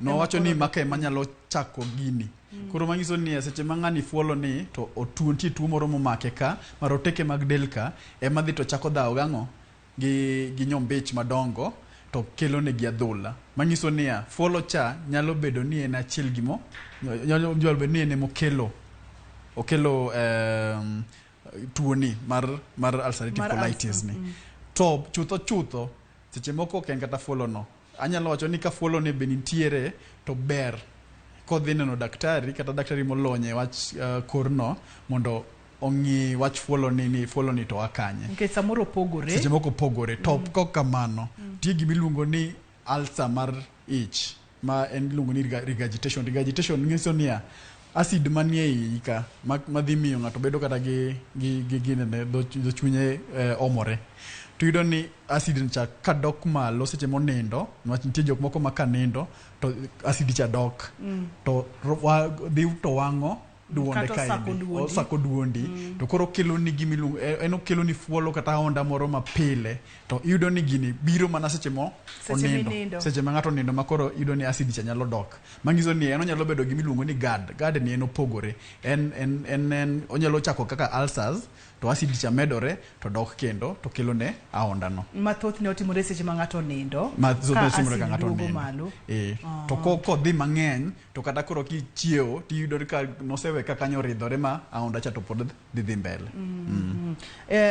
no wacho ni make manyalo chako gini koro manyiso ni seche mang'ani fuolo ni to otunti tuo moro momake ka maroteke mag del ka ema dhi to chako dhawo gang'o gi nyombich madongo to kelo ne gi adhola manyiso ni fuolo cha nyalo bedo ni en achiel gimo nyalo bedo ni en mokelo tuoni mar ulcerative colitis ni to chutho seche moko ken kata fuolo no anyalo wacho ni ka fuolo ne be nitiere to ber kodhi neno daktari kata daktari molonye wach korno mondo ongi wach fuolo ni to akanye nikech samoro pogore seche moko pogore to kok kamano tie gimiluongo ni ulcer mar ich ma en luongo ni regurgitation nyiso ni acid manie iyi ka madhi miyo ng'ato bedo kata gi do chunye omore to yudo ni acid cha kadok malo seche monindo niwach nitie jok moko ma kanindo to acid cha dok to dhi to wang'o duonde kae sako duondi to koro kelo ni gimiluongo okelo ni fuolo kata onda moro mapile to yudo ni gini biro mana seche mo onindo seche ma ng'ato onindo makoro yudo ni acid cha nyalo dok mangiso ni en onyalo bedo gimiluongo ni GAD ni en opogore en onyalo chako kaka ulcers to acid cha medore to dok kendo to kelo ne aonda no mathoth ne otimore seche ma ng'ato nindo ka ng'ato nindo to koko dhi mang'eny to kata koro kichiewo tiyudo ka nosewe ka kanyo ridhore ma aonda cha to pod dhi mbele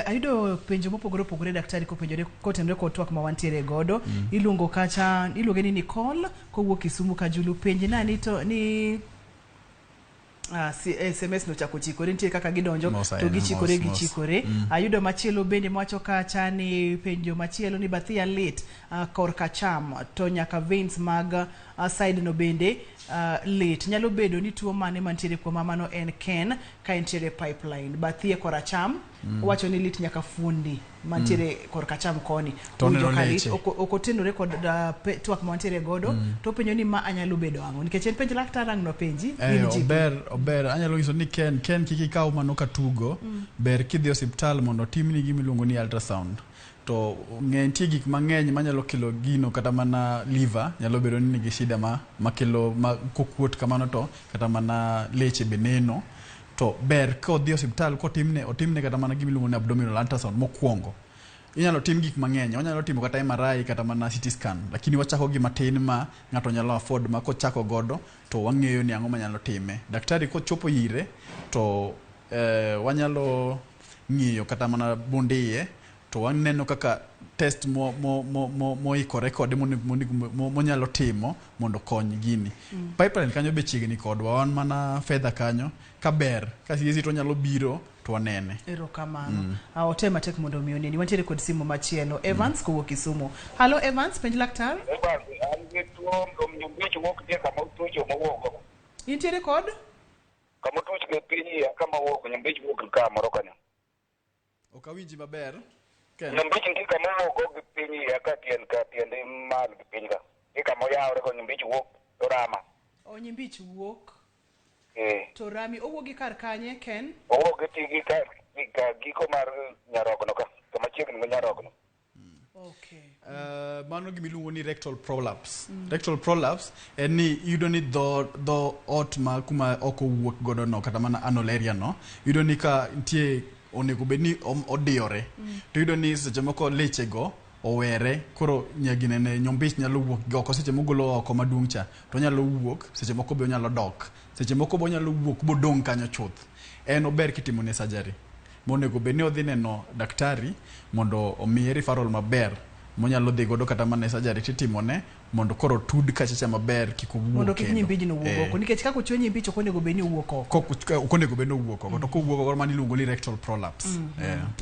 ayudo penjo mopogore daktari kopenjore kotenore kod twak ma wantiere godo iluonge ni Nicole kowuok Kisumu Kajulu penji nani to ni SMS no chako chikore nitie kaka gidonjo to gichikore ayudo machielo bende mwacho kacha ni penjo machielo ni bathia lit korka cham to nyaka veins mag side no bende lit nyalo bedo ni tuo mane mantiere kuom mamano en Ken ka entiere pipeline bathie kora cham wacho ni lit nyaka fundi mantiere korka cham koni to jokalit okotenore kod twak ma wantiere godo to penjo ni ma anyalo bedo ang'o nikech en penj laktar ang'no penji ober anyalo nyiso ni Ken kiki kaw mano katugo ber kidhi osiptal mondo timni gimiluongo ni ultrasound to nitie gik mang'eny manyalo kelo gino kata mana liver nyalo bedo ni nigi shida makelo kokuot kamano to kata mana leche beneno to ber kodhi osiptal otimne kata mana gimiluongo ni abdominal ultrasound mokwongo inyalo tim gik mang'eny onyalo timo kata MRI kata mana CT scan lakini wachako gi matin ma ng'ato nyalo afford ma kochako godo to wang'eyo ni ang'o manyalo time daktari kochopo ire to wanyalo ng'iyo kata mana bondiye to waneno kaka test moikore kode monyalo timo mondo kony gini pipeline kanyo be chiegni kodwa wan mana fedha kanyo kaber ka siezi to nyalo biro to wanene erokamano otema tek mondo mioni ni wantiere kod simu machielo Evans kowuok Kisumu Hello Evans penj laktar intiere kod kama tuch ke pinyi kama wuok Nyimbich wuok ka moro kanyo okawinji maber Nyimbich ndi kama wuok pinyi ka tiende mal pinyi ka kama yawre ko Nyimbich wuok to Rama Nyimbich wuok to Rami owuogi kar kanye Ken owuogi tigi ka giko mar nyarogno ka kama chiegni gi nyarogno mano gimiluongo ni rectal prolapse rectal prolapse en ni yudo ni do ot ma kuma oko wuok godo no kata mana anal area no yudo ni ka nitie onego bed ni odiyore to yudo ni seche moko leche go owere koro nyaginene Nyimbich nyalo wuok goko seche mogolo oko maduong' cha to nyalo wuok seche moko be onyalo dok seche moko bo nyalo wuok bodong' kanyo chuth en ober kitimo ne surgery monego bed ni odhi neno daktari mondo omiye referral maber monyalo dhi godo kata mana surgery titimone mondo koro tud kachacha maber kik owuok mondo kik Nyimbich no wuok oko nikech kako chwe Nyimbich okonego bed ni owuok oko okonego bed ni owuok oko to kowuok oko mani luongo ni rectal prolapse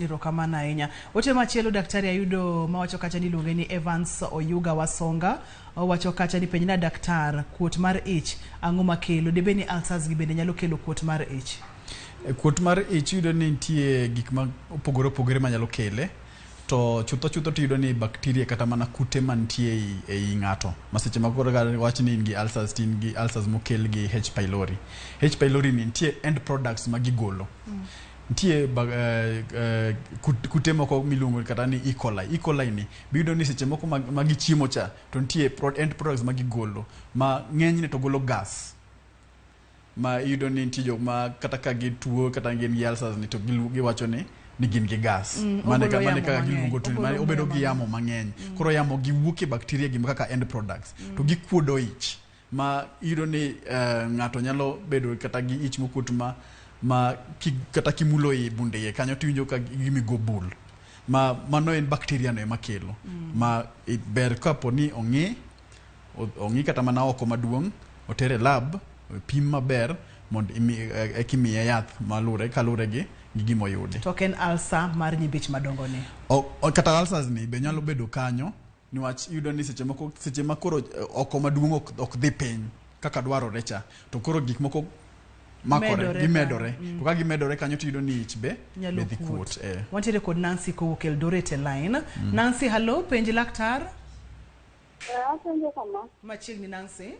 erokamano ahinya ote machielo daktari ayudo mawacho kacha ni luonge ni Evans Oyuga Wasonga owacho kacha ni penjna daktar kuot mar ich ang'o makelo debe ni ulcers gi bende nyalo kelo kuot mar ich kuot mar ich yudo ni nitie gik ma opogore manyalo kele to chutho tiyudo ni bakteria kata mana kute mantie ei ng'ato maseche makoro wach ni in gi ulcers mokel gi H pylori ni nitie end products magigolo nitie kute moko miluongo kata ni E. coli ni biyudo ni seche moko magi chiemo cha to nitie end products magi golo ma ng'enyne to golo gas ma iyudo ni nitie jok ma kata ka gituo kata gin gi ulcers ni to giwacho ni gin gi gas mane kaka giluongo to mane obedo gi yamo mang'eny koro yamo giwuok e bakteria gi kaka end products to gikuodo ich ma iyudo ni ng'ato nyalo bedo kata gi ich mokut ma kata kimulo i bunde ye kanyo tiwinjo ka gimigo bul ma mano en bakteria no ema kelo ma ber kapo ni ong'i kata mana oko maduong' otere lab pim maber mondo ekimiye yath kalure gi gimoyudi to ken alsa mar nyimbich madongo ni kata ulcers ni be nyalo bedo kanyo niwach iyudo ni seche makoro oko maduong' ok dhi piny kaka dwarore cha to koro gik moko gimedore to ka gimedore kanyo tiyudo ni ich be dhi kuot wantiere kod Nancy kowuok Eldoret e line. Nancy, hello, penji laktar. Apenjo kama. Machiegni Nancy.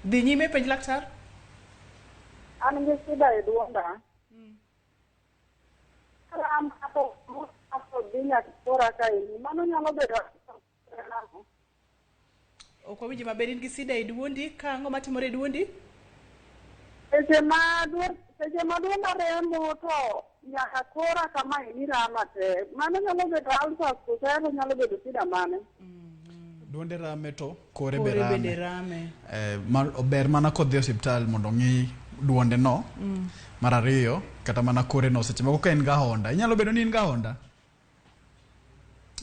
Dhi nyime penji laktar. An gi shida e duonda. Ram hapo dinya kora kai mano nyalo bedo. Ok wawinji maber, in gi shida e duondi, ka ang'o matimore e duondi? Seche maduonda remo to nyaka kora kama ni rama te. Mano nyalo bedo ulcer kutero nyalo bedo shida mane. Duonde rame to kore be rame. Ber mana kodhi e osiptal mondo ng'i duonde no. Mar ariyo kata mana kore no seche moko ka en ga honda. Inyalo bedo ni in ga honda.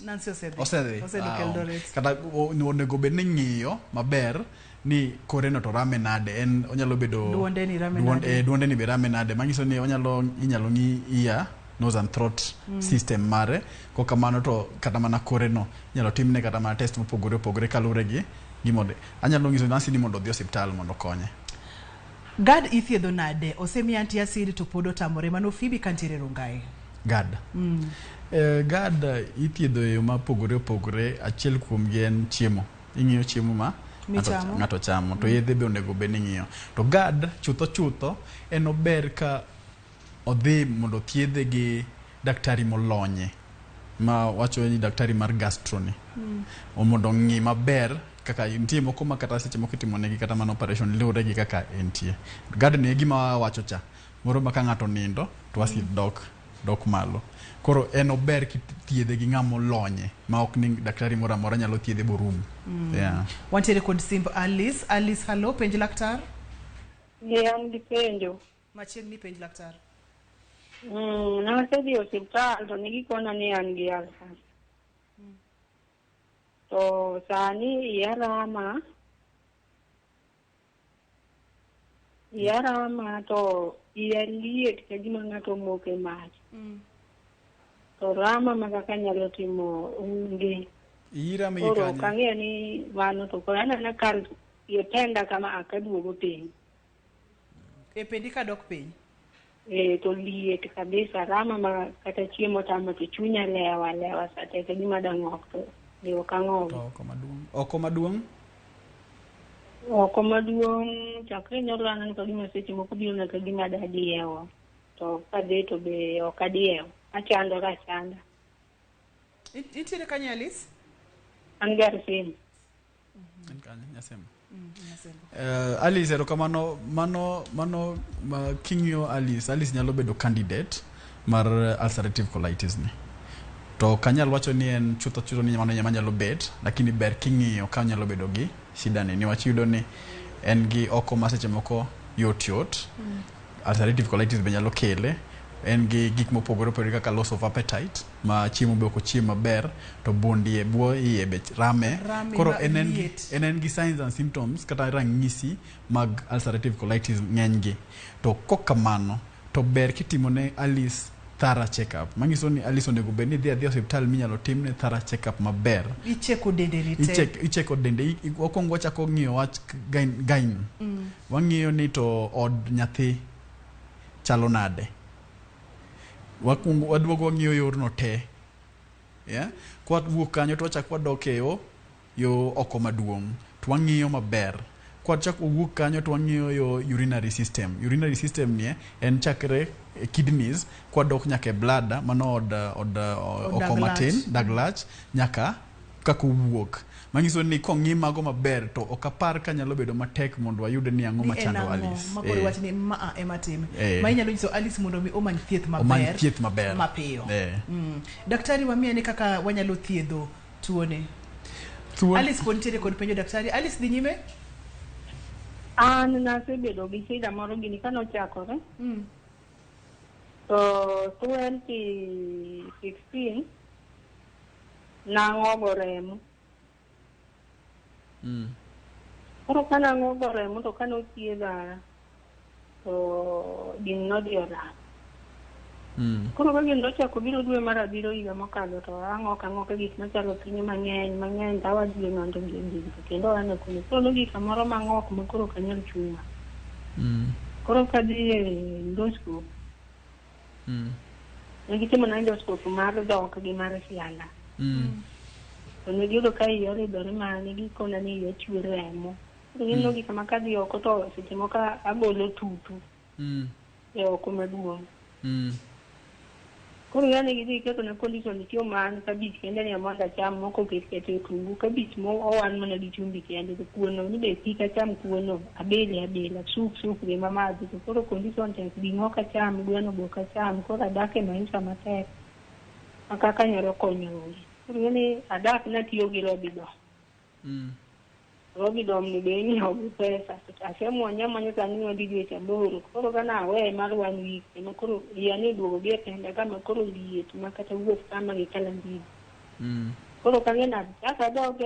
Nancy osedhi Eldoret. kata onego bed ni ng'iyo maber ni kore no to rame nade en onyalo bedo duonde ni rame nade duonde ni be rame nade manyiso ni inyalo ng'i ear nose and throat system mare koka mano to kata mana kore no inyalo timne kata mana test mopogore kalure gi gimode anyalo nyiso Nancy ni mondo odhi osiptal mondo konye. Gad ithiedho nade? Osemi antiacid to pod otamore mano fibi kantiere Rongai. Gad Gad ithiedho e yo mopogore achiel kuom gi en chiemo. Ing'iyo chiemo ma ng'ato chamo to yedhe be onego bed ni ng'iyo to Gad chutho en ober ka odhi mondo thiedhe gi daktari molonye ma wacho ni daktari mar gastro ni mondo ng'i maber kaka nitie moko ma kata seche moko itimonegi kata mana operation lure gi kaka entie. Gad ni e gima wacho cha moro ma ka ng'ato nindo to acid dok malo. Koro en ober kithiedhe gi ng'amo lonye ma ok ni daktari moro amora nyalo thiedhe borum. Wantiere kod simb Alice. Alice, hello, penji laktar. An gi penjo. Machiegni penji laktar. Nasedhi osiptal to negikona ni an gi ulcer. To sani yarama to liet ka gima ng'ato moke mach. To rama makaka nyalo timo unge. Irame koro kang'eyo ni mano to koro anena kar yotenda kama akaduogo piny. Pendi ka dok piny? To liet kabisa rama ma kata chiemo tama to chunya lewa sate ka gima dang'ok to liwo kang'ogo. To oko maduong'? Oko maduong' chakre nyoro aneno ka gima seche moko biro na ka gima dadiewo. To kadhi to be ok adiewo. Achanda. Intiere kanye Alice? An Garsen. Nyasema. Alice erokamano mano king'iyo Alice nyalo bedo candidate mar ulcerative colitis ni. To kanyal wacho ni en chutho ni mano nyalo bet lakini ber king'iyo ka nyalo bedo gi shida ni niwach yudo ni en gi oko ma seche moko yot. Ulcerative colitis be nyalo kele. En gi gik mopogore kaka loss of appetite ma chiemo be ok ochiem maber to buondie buo iye be rame koro en gi signs and symptoms kata ranyisi mag ulcerative colitis ng'eny gi to kokamano to ber kitimo ne Alice thorough check-up manyiso ni Alice onego bed ni dhi osiptal minyalo timne thorough check-up maber. Icheko dende rite. Icheko dende wakwongo wachako ng'iyo wach gain. Wang'iyo ni to od nyathi chalo nade. Waduogo ng'iyo yorno te. Kwa wuok kanyo to wachako wadok e yo oko maduong'. To wang'iyo maber kwachak owuok kanyo to wang'iyo yo urinary system ni en chakre kidneys kwadok nyaka bladder mano od oko matin daglach nyaka kako wuok mangiso ni kong'i mago maber to okapar ka nyalo bedo matek mondo wayud ni ang'o machando Alice makoro wach ni ema time ma inyalo nyiso Alice mondo mi omany thieth maber mapiyo daktari wamiya ni kaka wanyalo thiedho tuone Alice pontiere kod penjo daktari Alice dhi nyime an nasebedo gi shida moro gini kanochakore to 2016 nang'ogo remo koro kanang'ogo remo to kanothiedha to gini nodhi olal koro ka gini nochako biro dwe mar 7 higa mokalo to ang'oka gik machalo piny mang'eny tawa dwe nondo kendo ane kune koro nogi kamoro mang'ok ma koro kanyal chunga koro kadhi endoscope negitimo na endoscope mar dhok gi mar siala to negiyudo ka iya oridore mane gikona ni iya chwe remo koro gin nogi kama kadhi oko to seche moko agolo tutu e oko maduong' koro yani gidhi keto na condition tiyo man kabich kende ni amanda cham moko kete tungu kabich mo owan mana di chumbi kende to kuono ni be pika cham kuono abela sup gi mamazi to koro condition ten dingo ka cham gweno boka cham koro adake maisha matek akaka nyoro konyo koro yani adak na tiyo gi Robido ni beni hobi pesa asemo nyama nyota ni wadi je chamboro koro kana we mar 1 week no koro yani duogo ge tenda kama koro liet makata wuok kama ge kala mbi koro kangena aka doge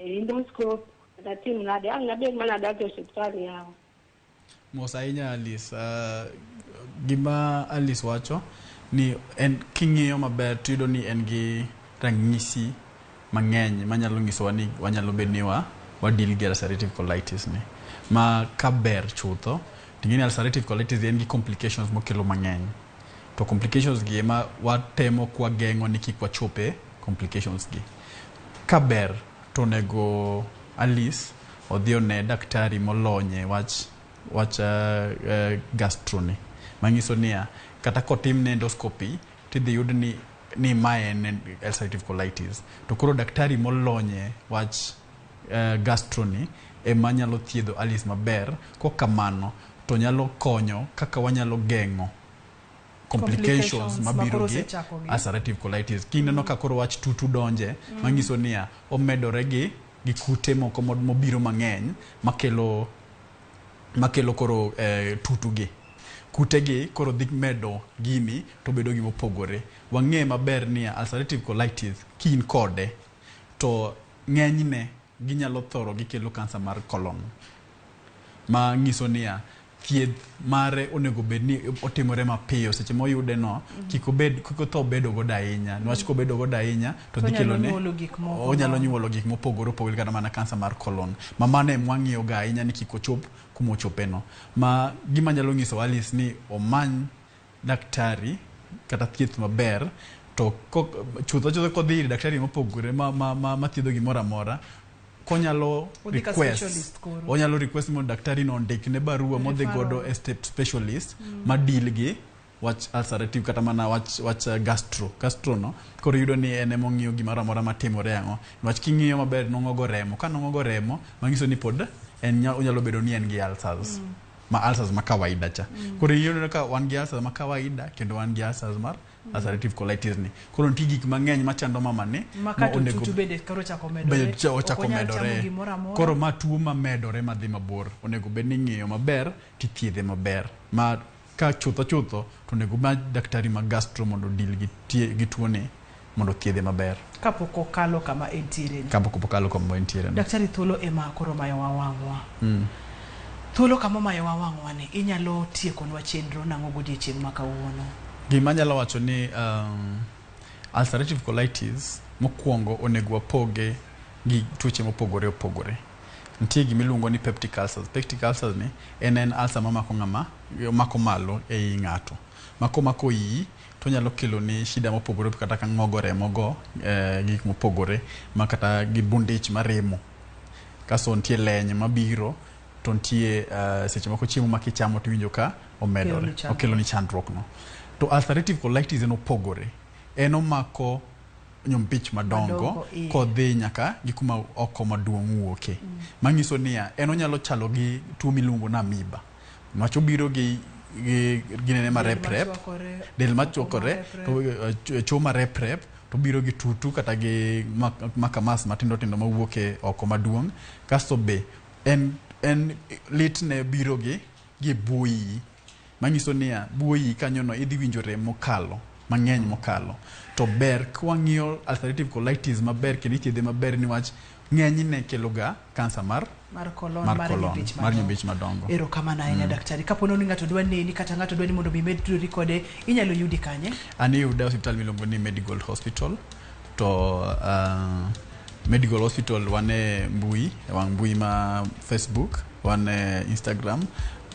endoscope da tim na de anga be mana da ke hospitali yao Mosainya Alice gima Alice wacho ni en king'iyo maber tido ni en gi ranyisi mang'eny manyalo nyiso ni wanyalo bedniwa wadil gi ulcerative colitis ni ma kaber chutho tingini ulcerative colitis en gi complications mokelo mang'eny to complications gi ema watemo kwa geng'o ni kik wachope complications gi kaber to nego Alice odhi one daktari molonye wach gastroni manyiso niya kata kotim endoscopy tidhi yud ni mae en ulcerative colitis to koro daktari molonye wach gastroni ema nyalo thiedho Alice maber kokamano to nyalo konyo kaka wanyalo geng'o complications mabiro gi ulcerative colitis kineno ka koro wach tutu donje manyiso niya omedore gi kute moko mobiro mang'eny makelo koro tutu gi kutegi koro dhi medo gini to bedo gima opogore wang'e maber ni ulcerative colitis kin kode to ng'enyne ginyalo thoro gikelo kansa mar colon ma nyiso niya thieth mare onego bedni otimore mapiyo seche moyude no kiko tho bedo godo ahinya niwach kobedo godo ahinya to dhi kelo ne onyalo nyuolo gik mopogore kata mana kansa mar colon ma mane mwang'iyo ga ahinya ni kiko chop kumochopeno ma gima nyalo nyiso Alice ni omany daktari kata thieth maber to chutho kodhi daktari mopogore ma thiedho gimoro amora konyalo request mondo daktari no ndikne barua modhi godo a specialist ma deal gi wach ulcerative kata mana wach gastro no koro yudo ni en emong'iyo gimoro amora matimore ang'o wach king'iyo maber nong'ogo remo ka nong'ogo remo manyiso ni pod onyalo bedo ni en gi ulcers ma ulcers ma kawaida cha koro yudo ka wan gi ulcers ma kawaida kendo wan gi ulcers mar ulcerative colitis ni koro nitie gik mang'eny machando mama ni ma tutu bede koro chako medore koro ma tuo mamedore madhi mabor onego bed ni ng'iyo maber tithiedhe maber ma ka chutho to onego ma daktari ma gastro mondo deal gi tuo ni mondo thiedhe maber kapok okalo kama entiere daktari thuolo ema koro mayo wawang'wa thuolo kama mayo wawang'wa ni inyalo tiekonwa chenro nang'o godiechieng' ma kawuono gima nyalo wacho ni ulcerative colitis mokwongo onego wapoge gi tuoche mopogore opogore nitie gimiluongo ni peptic ulcers ni en ulcer mako malo ei ng'ato mako iyi to nyalo kelo ni shida mopogore kata ka ng'ogo remo go gik mopogore ma kata gi bundich maremo kaso nitie leny mabiro to nitie seche moko chiemo ma kichamo tiwinjo ka omedore okelo ni chandruok no. To ulcerative colitis en opogore, en omako nyimbich madongo kodhi nyaka gi kuma oko maduong' wuoke. Manyiso niya en onyalo chalo gi tuo miluongo na amoeba, niwach obiro gi ginene ma rep del machokore to chuo ma rep to biro gi tutu kata gi makamas matindo tindo mawuoke oko maduong'. Kasto be en litne biro gi buoyi, manyiso niya buoyi kanyono idhi winjo rem mokalo mang'eny mokalo. To ber kwang'iyo ulcerative colitis maber kendo ithiedhe maber niwach ng'enyne keloga kansa mar colon mar nyimbich madongo. Erokamano ahinya daktari. Kapono ni ng'ato dwa neni kata ng'ato dwa ni mondo mi medri kode, inyalo yudi kanye? An iyuda osiptal miluongo ni Medical Hospital. To Medical Hospital wan e wang' mbui ma Facebook, wan e Instagram,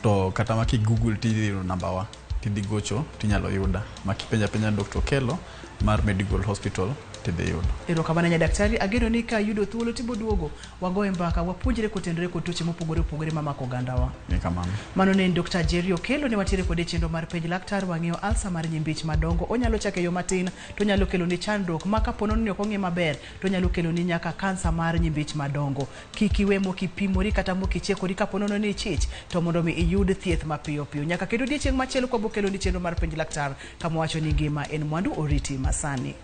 to kata ma ki Google tidhi namba wa tidhi gocho tinyalo yuda. Makipenja Dr. Kelo mar Medical Hospital tidhi yudo. Erokamano nya daktari, ageno ni ka yudo thuolo tibo duogo wagoe mbaka wapuonjre kotenore kod tuoche mopogore opogore mamako ogandawa. Kamano. Mano ne Dr. Jerry Okelo ne watiere kode chenro mar penj laktar wang'iyo Alsa mar nyimbich madongo. Onyalo chake yo matin to nyalo kelo ni chandruok ma kapono ni ok ong'e maber to nyalo kelo ni nyaka kansa mar nyimbich madongo. Kik iwe mokipimori kata mokichekori kapono ni chich to mondo mi iyud thieth mapiyo piyo. Nyaka kendo odiechieng' machielo kwa bokelo ni chenro mar penj laktar kama wacho ni ngima en mwandu oriti masani.